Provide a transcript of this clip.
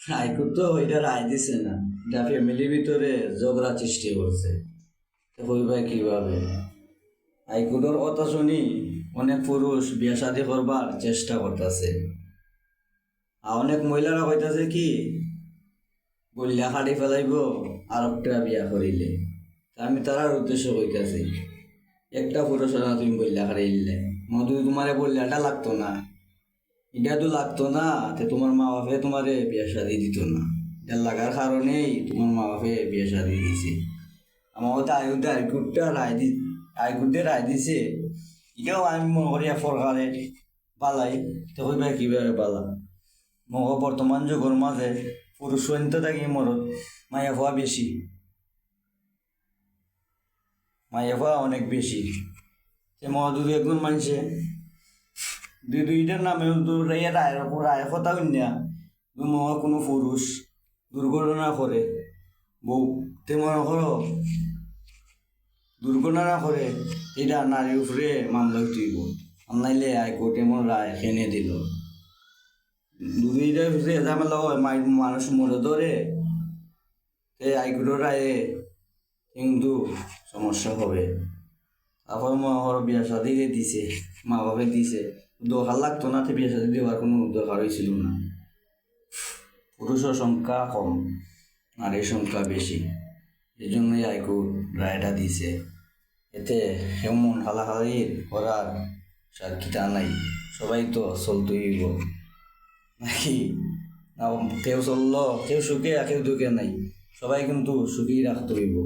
High court তো এটা রায় দিছে না, এটা ফ্যামিলির ভিতরে ঝগড়া সৃষ্টি করছে। হইবা কিভাবে? হাইকোর্টের কথা শুনি অনেক পুরুষ বিয়া শাদি করবার চেষ্টা করতেছে, আর অনেক মহিলারা কইতাছে কি বললা খাড়ি ফেলাইব আর একটা বিয়া করিলে। আমি তারার উদ্দেশ্য কইতাছি, একটা পুরুষ না তুমি বললা খাড়াইলে মধু তোমারে বললাটা লাগতো না, এটা তো লাগতো না, তে তোমার মা বাপে তোমারে বিয়া শাদি দিত না। এটা লাগার কারণেই তোমার মা বাপে বিয়া শাদি দিছে। আমার মতে হাইকোর্টটা রায় দি হাইকোর্টে রায় দিছে, এটাও আমি মনে করি সরকারে পালাই। তো কইবা কিভাবে পালা? মগ বর্তমান যুগের মাঝে পুরুষ সংখ্যা থাকি মরদ মাইয়া হওয়া বেশি, মাইয়া হওয়া অনেক বেশি। সে মহাদুর একজন মানুষে দুইটার নামে রায় কথা কন্যা মহা কোনো পুরুষ দুর্ঘটনা করে বউ তে মনে করো দুর্ঘটনা করে, এটা নারীর উপরে মামলা তুইব। নাইলে হাইকোর্ট এমন রায় এনে দিল, দুইটার ভিতরে ঝামেলা হয়, মানুষ মরে ধরে, এই হাইকোর্টের রায়ে কিন্তু সমস্যা হবে। তারপর মনে বিয়া শাদি দিছে, মা বাপে দিছে, দরকার লাগতো না, বিয়া শাদি দেওয়ার কোনো দরকার হয়েছিল না। পুরুষের সংখ্যা কম, নারীর সংখ্যা বেশি, এই জন্যই হাইকোর্ট রায়টা দিছে। এতে এমন হালাহালির করার সাক্ষীটা নাই, সবাই তো চলতেই হইব নাকি? না কেউ চললো, কেউ সুখে আর কেউ দুঃখে নাই, সবাই কিন্তু সুখেই রাখতে হইব।